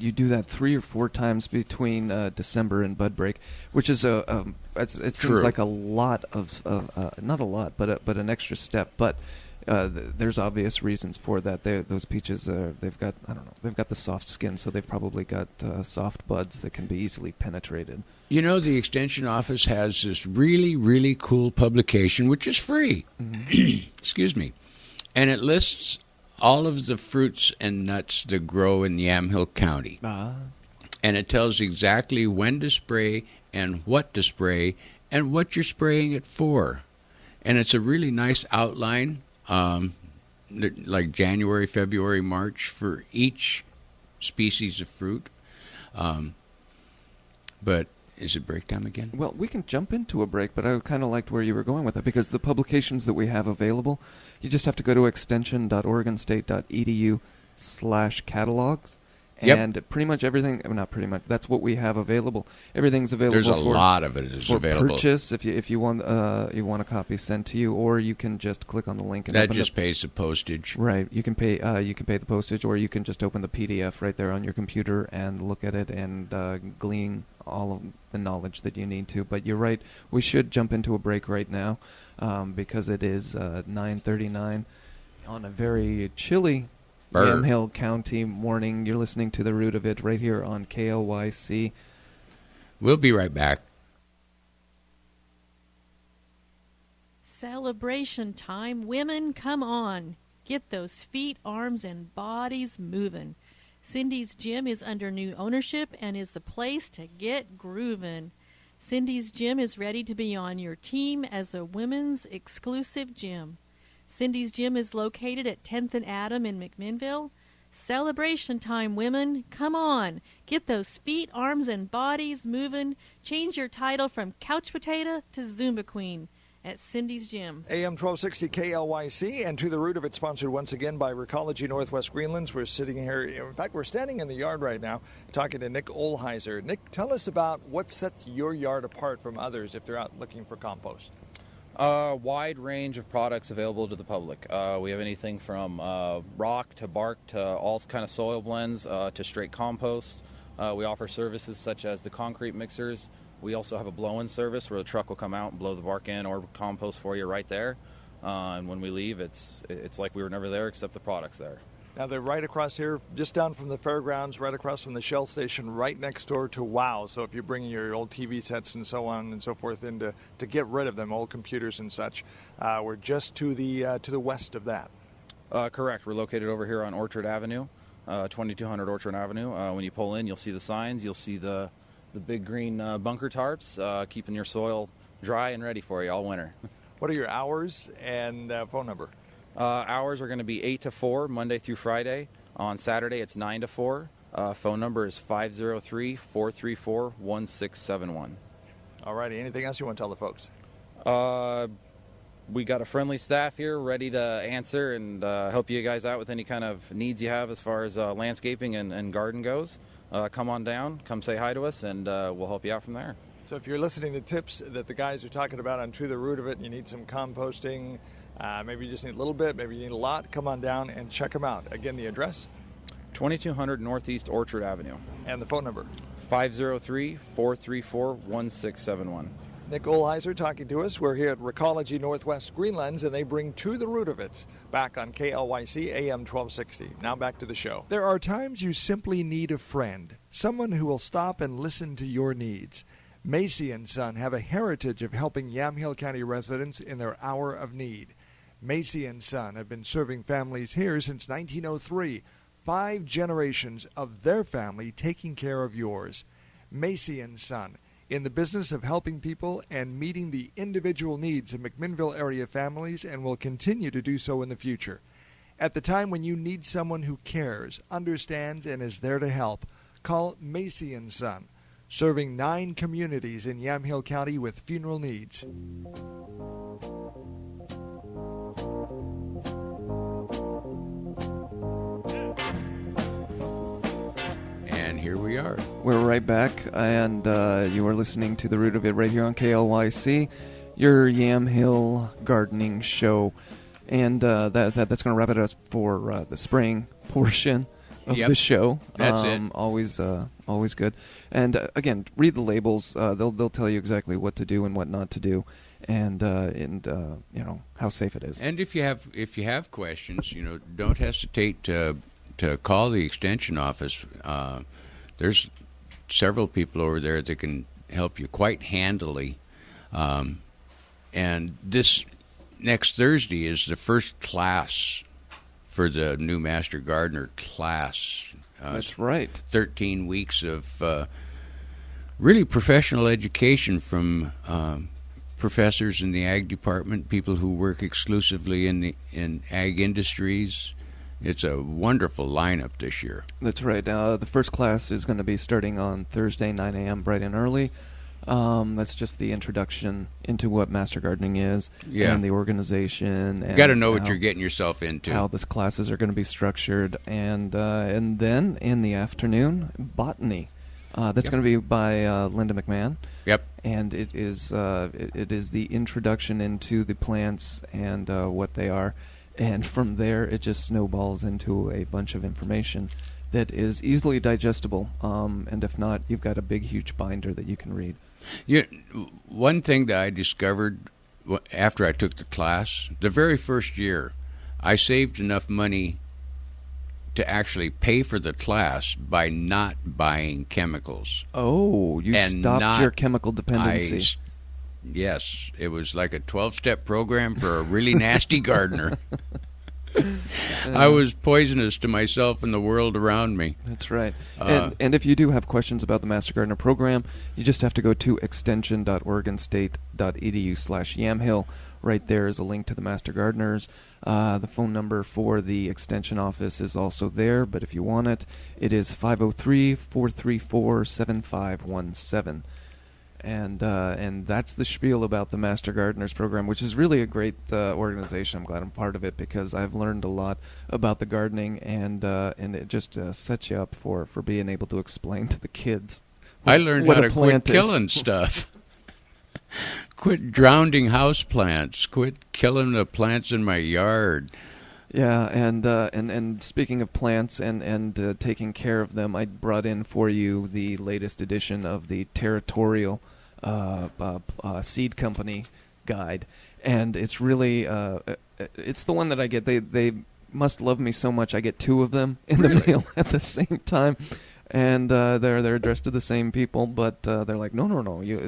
you do that 3 or 4 times between December and bud break, which is it seems like a lot of not a lot, but an extra step. But there's obvious reasons for that. Those peaches, they've got the soft skin, so they've probably got soft buds that can be easily penetrated. You know, the Extension Office has this really, really cool publication, which is free. Mm-hmm. Excuse me. And it lists all of the fruits and nuts that grow in Yamhill County. And it tells exactly when to spray and what to spray and what you're spraying it for. And it's a really nice outline, like January, February, March for each species of fruit. But is it break time again? Well, we can jump into a break, but I kind of liked where you were going with it, because the publications that we have available, you just have to go to extension.oregonstate.edu/catalogs, and pretty much everything, not pretty much, that's what we have available. Everything's available. There's a lot of it is available. Purchase, if you want a copy sent to you, or you can just click on the link and that just pays the postage. Right, you can pay the postage, or you can just open the PDF right there on your computer and look at it and glean all of the knowledge that you need to. But you're right, we should jump into a break right now, because it is 9:39 on a very chilly Yamhill County morning. You're listening to The Root of It right here on KLYC. We'll be right back. Celebration time. Women, come on. Get those feet, arms, and bodies moving. Cindy's Gym is under new ownership and is the place to get grooving. Cindy's Gym is ready to be on your team as a women's exclusive gym. Cindy's Gym is located at 10th and Adam in McMinnville. Celebration time, women. Come on. Get those feet, arms, and bodies moving. Change your title from couch potato to Zumba queen at Cindy's Gym. AM 1260 KLYC, and To the Root of It, sponsored once again by Recology Northwest Greenlands. We're sitting here, in fact, we're standing in the yard right now talking to Nick Olheiser. Nick, tell us about what sets your yard apart from others if they're out looking for compost. Wide range of products available to the public. We have anything from rock to bark to all kind of soil blends to straight compost. We offer services such as the concrete mixers. We also have a blow-in service where the truck will come out and blow the bark in or compost for you right there. And when we leave, it's like we were never there except the product's there. Now, they're right across here, just down from the fairgrounds, right across from the Shell station, right next door to WOW. So if you're bringing your old TV sets and so on and so forth in to get rid of them, old computers and such, we're just to the west of that. Correct. We're located over here on Orchard Avenue, 2200 Orchard Avenue. When you pull in, you'll see the signs. You'll see the big green bunker tarps, keeping your soil dry and ready for you all winter. What are your hours and phone number? Hours are going to be 8 to 4, Monday through Friday. On Saturday, it's 9 to 4. Phone number is 503-434-1671. All righty. Anything else you want to tell the folks? We got a friendly staff here ready to answer and help you guys out with any kind of needs you have as far as landscaping and garden goes. Come on down, come say hi to us, and we'll help you out from there. So if you're listening to tips that the guys are talking about on To the Root of It, and you need some composting, maybe you just need a little bit, maybe you need a lot, come on down and check them out. Again, the address? 2200 Northeast Orchard Avenue. And the phone number? 503-434-1671. Nick Olheiser talking to us. We're here at Recology Northwest Greenlands, and they bring To the Root of It back on KLYC AM 1260. Now back to the show. There are times you simply need a friend, someone who will stop and listen to your needs. Macy & Son have a heritage of helping Yamhill County residents in their hour of need. Macy & Son have been serving families here since 1903, 5 generations of their family taking care of yours. Macy & Son, in the business of helping people and meeting the individual needs of McMinnville area families, and will continue to do so in the future. At the time when you need someone who cares, understands, and is there to help, call Macy & Son, serving 9 communities in Yamhill County with funeral needs. And here we are. We're right back, and you are listening to The Root of It right here on KLYC, your Yamhill gardening show. And that's going to wrap it up for the spring portion of the show. That's it. Always good. And again, read the labels. They'll tell you exactly what to do and what not to do, and you know how safe it is. And if you have questions, you know, don't hesitate to call the extension office. There's several people over there that can help you quite handily. And this next Thursday is the first class for the new Master Gardener class. That's right. 13 weeks of really professional education from professors in the ag department, people who work exclusively in ag industries. It's a wonderful lineup this year. That's right. The first class is going to be starting on Thursday, 9 a.m., bright and early. That's just the introduction into what Master Gardening is and the organization. You got to know what you're getting yourself into. How the classes are going to be structured, and then in the afternoon, botany. That's going to be by Linda McMahon. Yep. And it is the introduction into the plants and what they are, and from there it just snowballs into a bunch of information that is easily digestible. And if not, you've got a big, huge binder that you can read. Yeah, one thing that I discovered after I took the class, the very first year, I saved enough money to actually pay for the class by not buying chemicals. Oh, you stopped your chemical dependency. Yes, it was like a 12-step program for a really nasty gardener. I was poisonous to myself and the world around me. That's right. And if you do have questions about the Master Gardener program, you just have to go to extension.oregonstate.edu/Yamhill. Right there is a link to the Master Gardeners. The phone number for the extension office is also there, but if you want it, it is 503-434-7517. And that's the spiel about the Master Gardeners program, which is really a great organization. I'm glad I'm part of it because I've learned a lot about the gardening, and it just sets you up for being able to explain to the kids. I learned how to quit killing stuff. Quit drowning house plants. Quit killing the plants in my yard. Yeah, and speaking of plants and taking care of them, I brought in for you the latest edition of the Territorial Seed Company Guide, and it's really it's the one that I get. They must love me so much. I get 2 of them in the mail at the same time, and they're addressed to the same people, but they're like, no,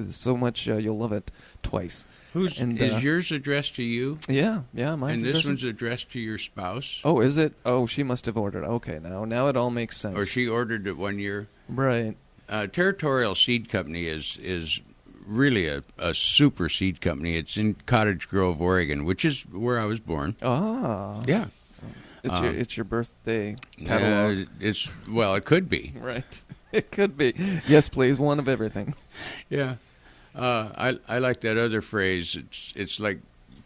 so much you'll love it twice. Is yours addressed to you? Yeah, mine's and this one's addressed to your spouse? Oh, is it? Oh, she must have ordered. Okay, now it all makes sense. Or she ordered it one year? Right. Territorial Seed Company is really a super seed company. It's in Cottage Grove, Oregon, which is where I was born. Ah. Yeah. It's your birthday catalog. It could be. Right. It could be. Yes, please, one of everything. Yeah. I like that other phrase. It's like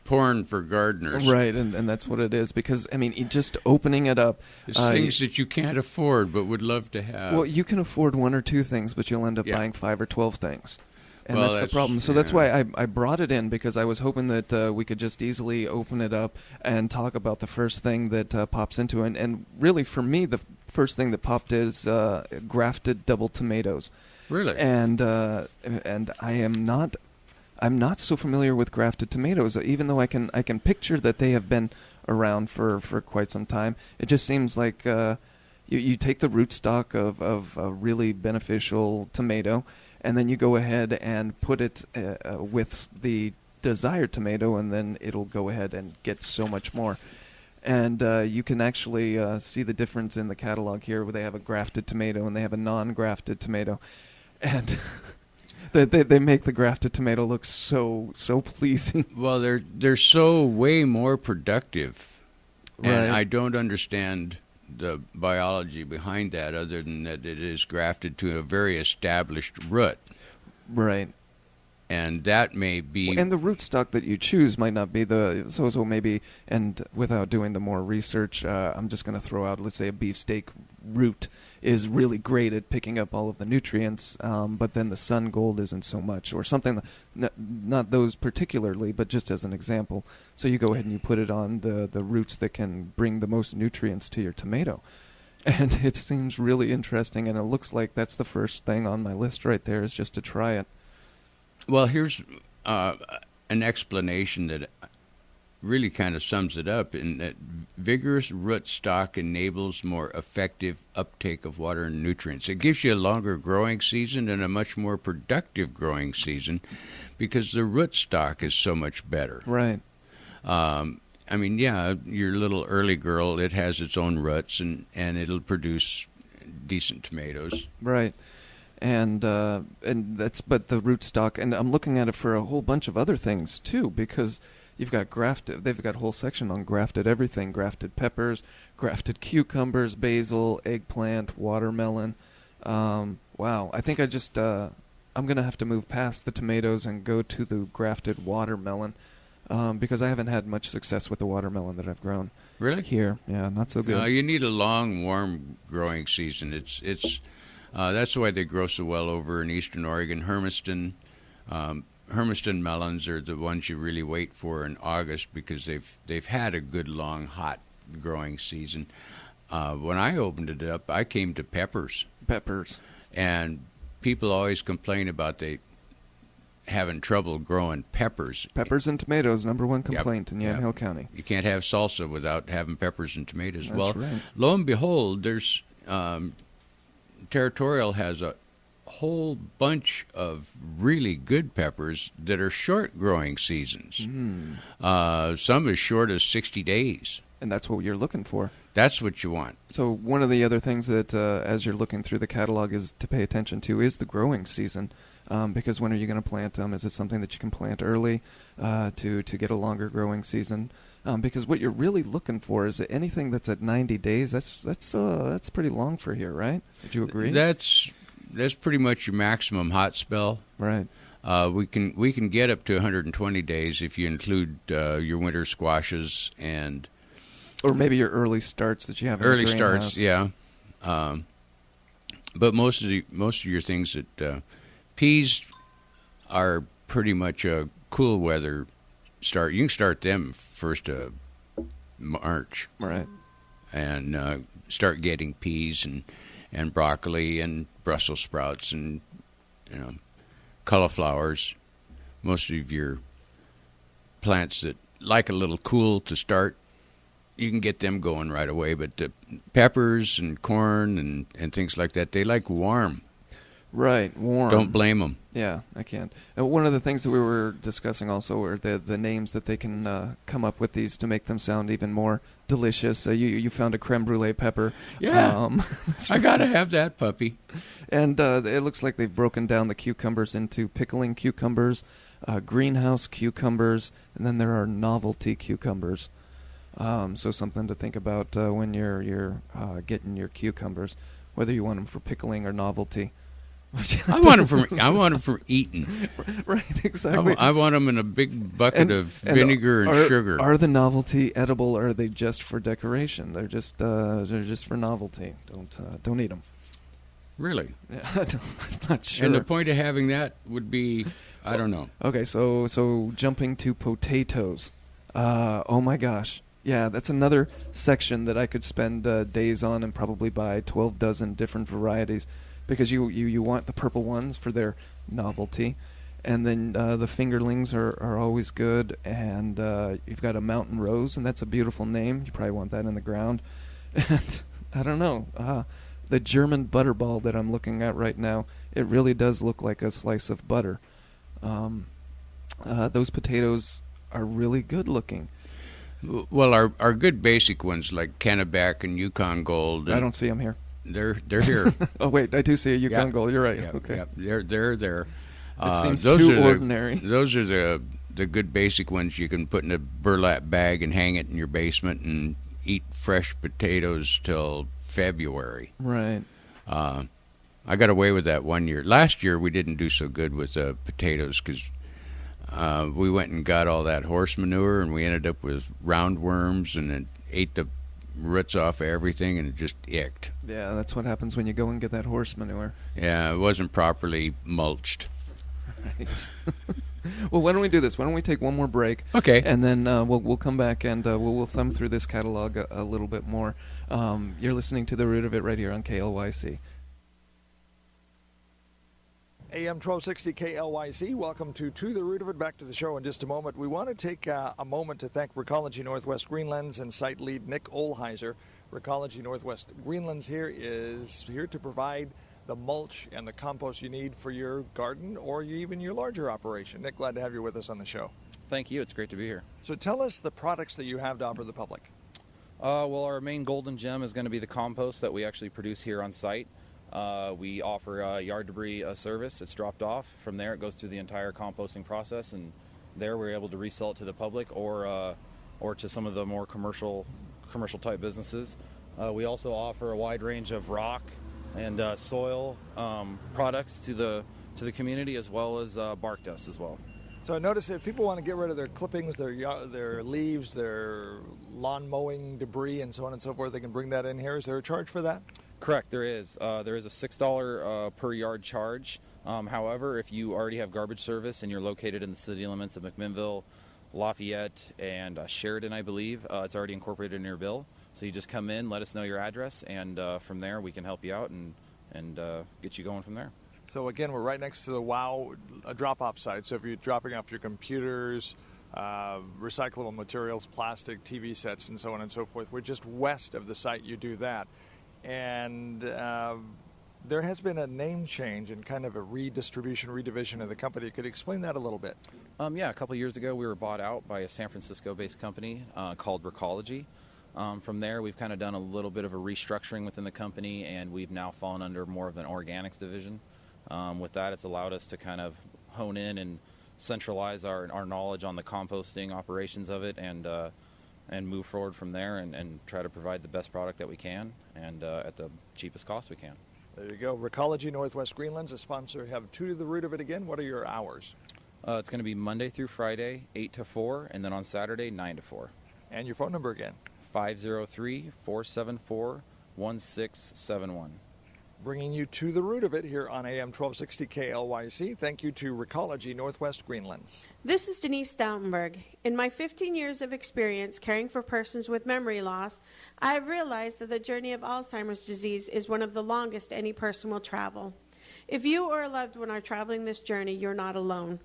porn for gardeners. Right, and that's what it is. Because, I mean, just opening it up. It's things that you can't afford but would love to have. Well, you can afford 1 or 2 things, but you'll end up buying 5 or 12 things. And that's the problem. So that's why I brought it in, because I was hoping that we could just easily open it up and talk about the first thing that pops into it. And really, for me, the first thing that popped is grafted double tomatoes. Really? And I'm not so familiar with grafted tomatoes, even though I can picture that they have been around for quite some time. It just seems like you take the rootstock of a really beneficial tomato, and then you go ahead and put it with the desired tomato, and then it'll go ahead and get so much more. And you can actually see the difference in the catalog here, where they have a grafted tomato and they have a non-grafted tomato, and they make the grafted tomato look so pleasing. Well, they're so way more productive, and Right. I don't understand the biology behind that, other than that it is grafted to a very established root. Right. And that may be... And the rootstock that you choose might not be the... So maybe, and without doing the more research, I'm just going to throw out, let's say a beefsteak root is really great at picking up all of the nutrients, but then the sun gold isn't so much, or something, not those particularly, but just as an example. So you go ahead and you put it on the roots that can bring the most nutrients to your tomato. And it seems really interesting, and it looks like that's the first thing on my list right there, is just to try it. Well, here's an explanation that really kind of sums it up, in that vigorous rootstock enables more effective uptake of water and nutrients. It gives you a longer growing season and a much more productive growing season because the rootstock is so much better. Right. I mean, yeah, your little early girl, it has its own roots, and it'll produce decent tomatoes. Right. And that's, but the rootstock, and I'm looking at it for a whole bunch of other things too, because you've got grafted, they've got a whole section on grafted everything, grafted peppers, grafted cucumbers, basil, eggplant, watermelon. Wow, I think I'm going to have to move past the tomatoes and go to the grafted watermelon, because I haven't had much success with the watermelon that I've grown. Really? Here, yeah, not so good. You need a long, warm growing season. That's why they grow so well over in eastern Oregon. Hermiston melons are the ones you really wait for in August, because they've had a good, long, hot growing season. When I opened it up, I came to peppers. And people always complain about they having trouble growing peppers. Peppers and tomatoes, number one complaint in Yamhill Hill County. You can't have salsa without having peppers and tomatoes. That's right. Lo and behold, there's Territorial has a whole bunch of really good peppers that are short growing seasons. Some as short as 60 days. And that's what you're looking for. That's what you want. So one of the other things that, as you're looking through the catalog, is to pay attention to is the growing season. Because when are you going to plant them? Is it something that you can plant early to get a longer growing season? Because what you're really looking for is anything that's at 90 days. That's pretty long for here, right? Would you agree? That's pretty much your maximum hot spell. Right. We can get up to 120 days if you include your winter squashes and. Or maybe your early starts that you have in early the greenhouse. starts, yeah. But most of your things that peas are pretty much a cool weather start. You can start them first of March, right? And start getting peas and broccoli and Brussels sprouts and cauliflowers. Most of your plants that like a little cool to start, you can get them going right away. But peppers and corn and things like that, they like warm. Right, warm. Don't blame them. Yeah, I can't. One of the things that we were discussing also were the names that they can come up with these to make them sound even more delicious. You found a creme brulee pepper. Yeah, I gotta have that puppy. And it looks like they've broken down the cucumbers into pickling cucumbers, greenhouse cucumbers, and then there are novelty cucumbers. So something to think about when you're getting your cucumbers, whether you want them for pickling or novelty. I want them for eating. Right, exactly. I want them in a big bucket of vinegar and sugar. Are the novelty edible, or are they just for decoration? They're just for novelty. Don't eat them. Really? Yeah, I'm not sure. And the point of having that would be, I don't know. Okay, so jumping to potatoes. Oh my gosh. Yeah, that's another section that I could spend days on and probably buy 12 dozen different varieties. Because you want the purple ones for their novelty, and then the fingerlings are always good, and you've got a mountain rose, and that's a beautiful name. You probably want that in the ground. And I don't know. The German butterball that I'm looking at right now, it really does look like a slice of butter. Those potatoes are really good looking. Well, our good basic ones like Kennebec and Yukon Gold. I don't see them here. They're here. Oh wait, I do see a Yukon Gold. You're right. Yeah, okay. Yeah, they're there. It seems too ordinary. Those are the good basic ones you can put in a burlap bag and hang it in your basement and eat fresh potatoes till February. Right. I got away with that one year. Last year we didn't do so good with potatoes because we went and got all that horse manure and we ended up with roundworms and it ate the roots off of everything and it just icked. Yeah, that's what happens when you go and get that horse manure. Yeah, it wasn't properly mulched. Right. Well, why don't we do this? Why don't we take one more break? Okay. And then we'll come back and we'll thumb through this catalog a little bit more. You're listening to The Root of It right here on KLYC. AM 1260 KLYC. Welcome to the Root of It. Back to the show in just a moment. We want to take a moment to thank Recology Northwest Greenlands and site lead Nick Olheiser. Recology Northwest Greenlands is here to provide the mulch and the compost you need for your garden or even your larger operation. Nick, glad to have you with us on the show. Thank you. It's great to be here. So tell us the products that you have to offer the public. Well, our main golden gem is going to be the compost that we actually produce here on site. We offer yard debris service. It's dropped off. From there, it goes through the entire composting process, and there we're able to resell it to the public or to some of the more commercial type businesses. We also offer a wide range of rock and soil products to the community, as well as bark dust as well. So I noticed if people want to get rid of their clippings, their leaves, their lawn mowing debris, and so on and so forth, they can bring that in here. Is there a charge for that? Correct, there is. There is a $6 per yard charge. However, if you already have garbage service and you're located in the city limits of McMinnville, Lafayette, and Sheridan, I believe, it's already incorporated in your bill. So you just come in, let us know your address, and from there we can help you out and get you going from there. So again, we're right next to the WOW drop-off site. So if you're dropping off your computers, recyclable materials, plastic, TV sets, and so on and so forth, we're just west of the site you do that. And there has been a name change and kind of a redivision of the company. Could you explain that a little bit? Yeah, a couple of years ago we were bought out by a San Francisco-based company called Recology. From there, we've kind of done a little bit of a restructuring within the company, and we've now fallen under more of an organics division. With that, it's allowed us to kind of hone in and centralize our knowledge on the composting operations of it and move forward from there and try to provide the best product that we can and at the cheapest cost we can. There you go. Recology Northwest Greenlands, a sponsor. Have to the Root of It again. What are your hours? It's going to be Monday through Friday, 8 to 4, and then on Saturday, 9 to 4. And your phone number again? 503-474-1671. Bringing you to the root of it here on AM 1260 KLYC. Thank you to Recology Northwest Greenlands. This is Denise Stoutenberg. In my 15 years of experience caring for persons with memory loss, I have realized that the journey of Alzheimer's disease is one of the longest any person will travel. If you or a loved one are traveling this journey, you're not alone.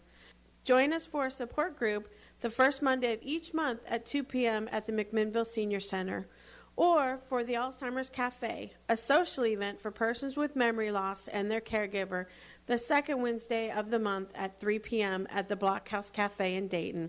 Join us for a support group the first Monday of each month at 2 p.m. at the McMinnville Senior Center, or for the Alzheimer's Cafe, a social event for persons with memory loss and their caregiver, the second Wednesday of the month at 3 p.m. at the Blockhouse Cafe in Dayton.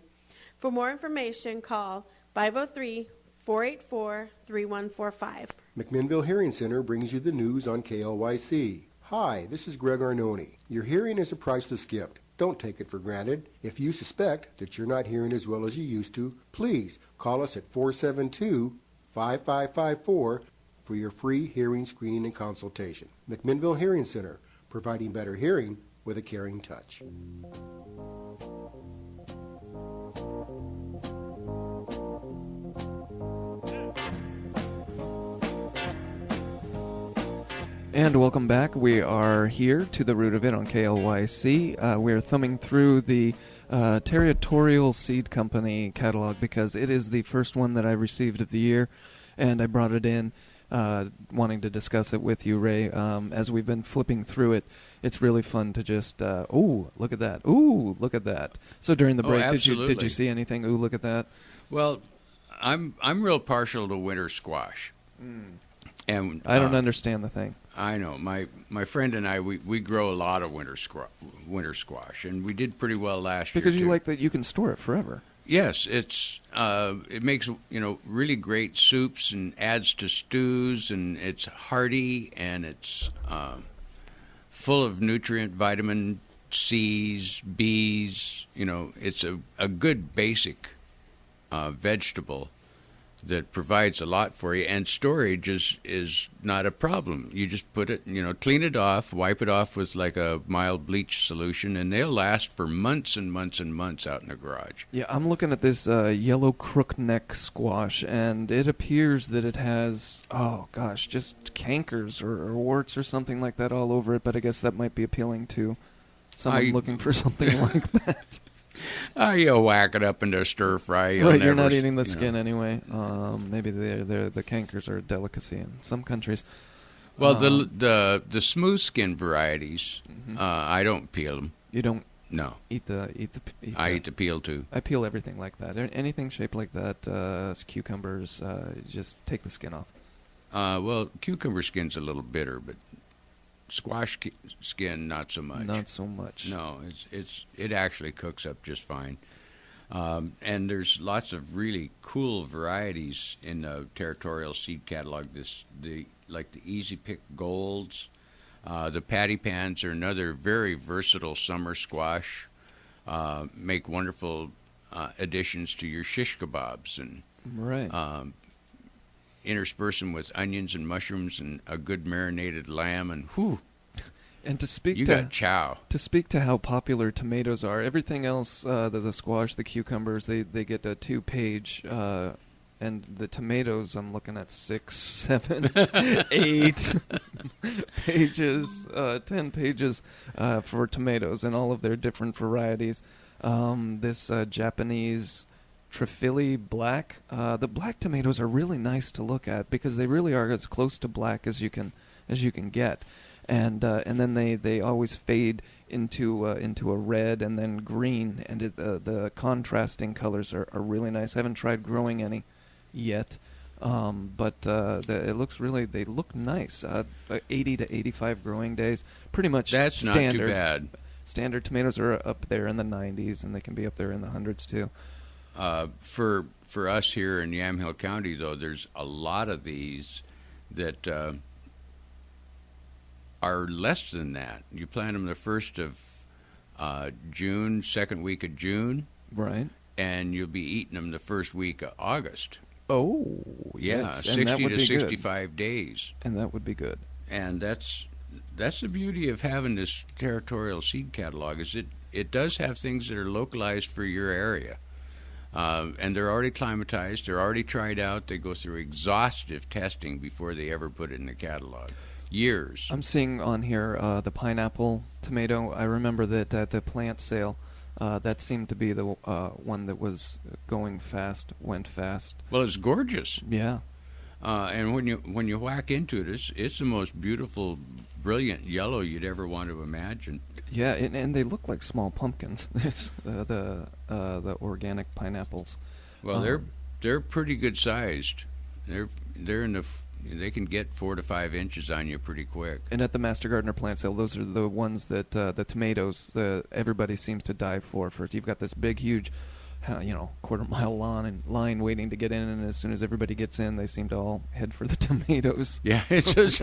For more information, call 503-484-3145. McMinnville Hearing Center brings you the news on KLYC. Hi, this is Greg Arnone. Your hearing is a priceless gift. Don't take it for granted. If you suspect that you're not hearing as well as you used to, please call us at 472-5554 for your free hearing screening and consultation. McMinnville Hearing Center, providing better hearing with a caring touch. And welcome back. We are here to the root of it on KLYC. We're thumbing through the Territorial Seed Company catalog because it is the first one that I received of the year, and I brought it in wanting to discuss it with you, Ray. As we've been flipping through it, it's really fun to just, ooh, look at that. Ooh, look at that. So during the break, did you see anything? Ooh, look at that. Well, I'm real partial to winter squash. And I don't understand the thing. I know. My friend and I, we grow a lot of winter squash, and we did pretty well last year. Because you too. like that you can store it forever. Yes, it makes really great soups and adds to stews, and it's hearty and it's full of nutrient, vitamin C's, B's. It's a good basic vegetable that provides a lot for you, and storage is not a problem. You just put it, clean it off, wipe it off with like a mild bleach solution, and they'll last for months and months and months out in the garage. Yeah, I'm looking at this yellow crookneck squash, and it appears that it has, just cankers or warts or something like that all over it, but I guess that might be appealing to someone looking for something like that. You'll whack it up into a stir fry. You're not eating the skin anyway. Maybe the cankers are a delicacy in some countries. Well, the smooth skin varieties, I don't peel them. You don't? No. I eat the peel too. I peel everything like that. Anything shaped like that, cucumbers, just take the skin off. Well, cucumber skin's a little bitter, but squash skin, not so much. Not so much. No, it actually cooks up just fine. And there's lots of really cool varieties in the territorial seed catalog. Like the Easy Pick Golds, the Patty Pans are another very versatile summer squash. Make wonderful additions to your shish kebabs and intersperse them with onions and mushrooms and a good marinated lamb, and whew. And to speak got chow. To speak to how popular tomatoes are, everything else, the squash, the cucumbers, they get a 2-page, and the tomatoes, I'm looking at 6, 7, 8 pages, 10 pages for tomatoes and all of their different varieties. This Japanese Trifili black. The black tomatoes are really nice to look at because they really are as close to black as you can get, and then they always fade into a red and then green, and the contrasting colors are really nice. I haven't tried growing any yet, but it looks they look nice. 80 to 85 growing days, pretty much. That's standard. not too bad. Standard tomatoes are up there in the 90s, and they can be up there in the hundreds too. For us here in Yamhill County, though, there's a lot of these that are less than that. You plant them the 1st of June, second week of June. Right. And you'll be eating them the first week of August. Oh, yeah, yes. 60 to 65 days. And that would be good. And that's the beauty of having this territorial seed catalog, is it does have things that are localized for your area. And they're already climatized. They're already tried out. They go through exhaustive testing before they ever put it in the catalog. Years. I'm seeing on here the pineapple tomato. I remember that at the plant sale, that seemed to be the one that was went fast. Well, it's gorgeous. Yeah. And when you whack into it, it's the most beautiful, brilliant yellow you'd ever want to imagine. Yeah, and they look like small pumpkins. the organic pineapples. Well, they're pretty good sized. They're in they can get 4 to 5 inches on you pretty quick. And at the Master Gardener plant sale, those are the ones that the tomatoes everybody seems to die for. First, you've got this big, huge, quarter-mile line waiting to get in, and as soon as everybody gets in, they seem to all head for the tomatoes. Yeah, it's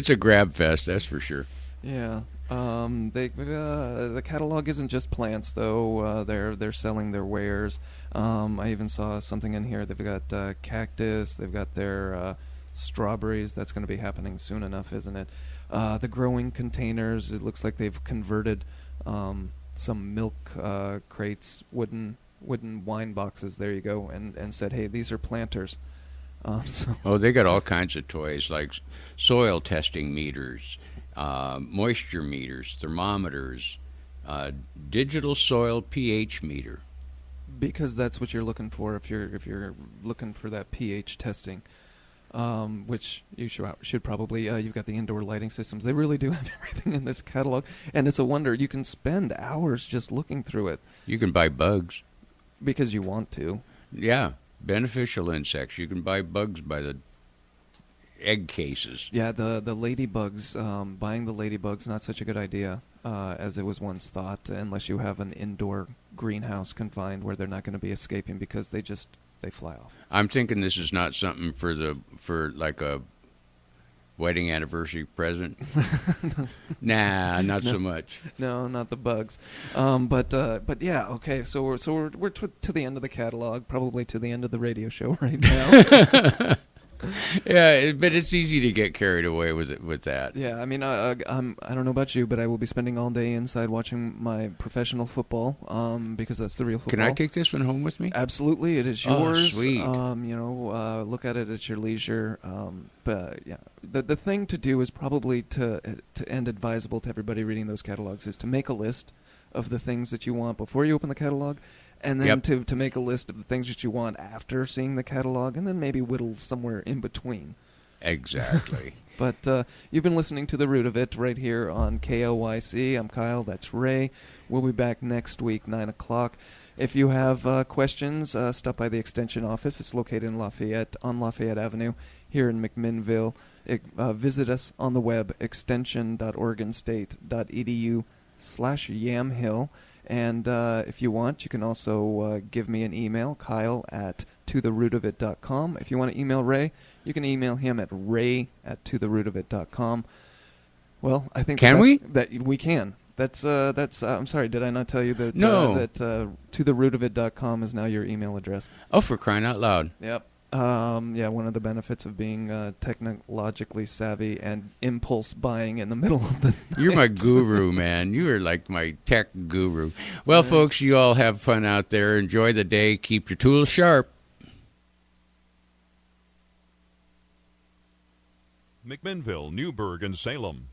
a grab fest, that's for sure. Yeah. The catalog isn't just plants, though. They're selling their wares. I even saw something in here. They've got cactus. They've got their strawberries. That's going to be happening soon enough, isn't it? The growing containers. It looks like they've converted some milk crates, wooden wine boxes. There you go, and said, hey, these are planters. They got all kinds of toys like soil testing meters. Moisture meters, thermometers, digital soil pH meter. Because that's what you're looking for if you're looking for that pH testing, which you should probably. You've got the indoor lighting systems. They really do have everything in this catalog, and it's a wonder. You can spend hours just looking through it. You can buy bugs because you want to. Yeah, beneficial insects. You can buy bugs by the egg cases. Yeah, the ladybugs, buying the ladybugs, not such a good idea as it was once thought, unless you have an indoor greenhouse confined where they're not going to be escaping because they fly off. I'm thinking this is not something for like a wedding anniversary present. Nah, not so much. No, not the bugs. But yeah, okay. So we're to the end of the catalog, probably to the end of the radio show right now. Yeah, but it's easy to get carried away with that. Yeah, I mean, I don't know about you, but I will be spending all day inside watching my professional football, because that's the real football. Can I take this one home with me? Absolutely, it is yours. Oh, sweet. Look at it at your leisure. But yeah, the thing to do is probably and advisable to everybody reading those catalogs is to make a list of the things that you want before you open the catalog. And then to make a list of the things that you want after seeing the catalog, and then maybe whittle somewhere in between. Exactly. But you've been listening to The Root of It right here on KLYC. I'm Kyle. That's Ray. We'll be back next week, 9 o'clock. If you have questions, stop by the Extension office. It's located in Lafayette, on Lafayette Avenue, here in McMinnville. Visit us on the web, extension.oregonstate.edu/Yamhill. And if you want, you can also give me an email, Kyle at totherootofit.com. If you want to email Ray, you can email him at ray@totherootofit.com. Well, I think that we can. That's I'm sorry, did I not tell you that? No. That totherootofit.com is now your email address. Oh, for crying out loud. Yep. Yeah, one of the benefits of being technologically savvy and impulse buying in the middle of the You're my guru, man. You are like my tech guru. Well, folks, you all have fun out there. Enjoy the day. Keep your tools sharp. McMinnville, Newburgh, and Salem.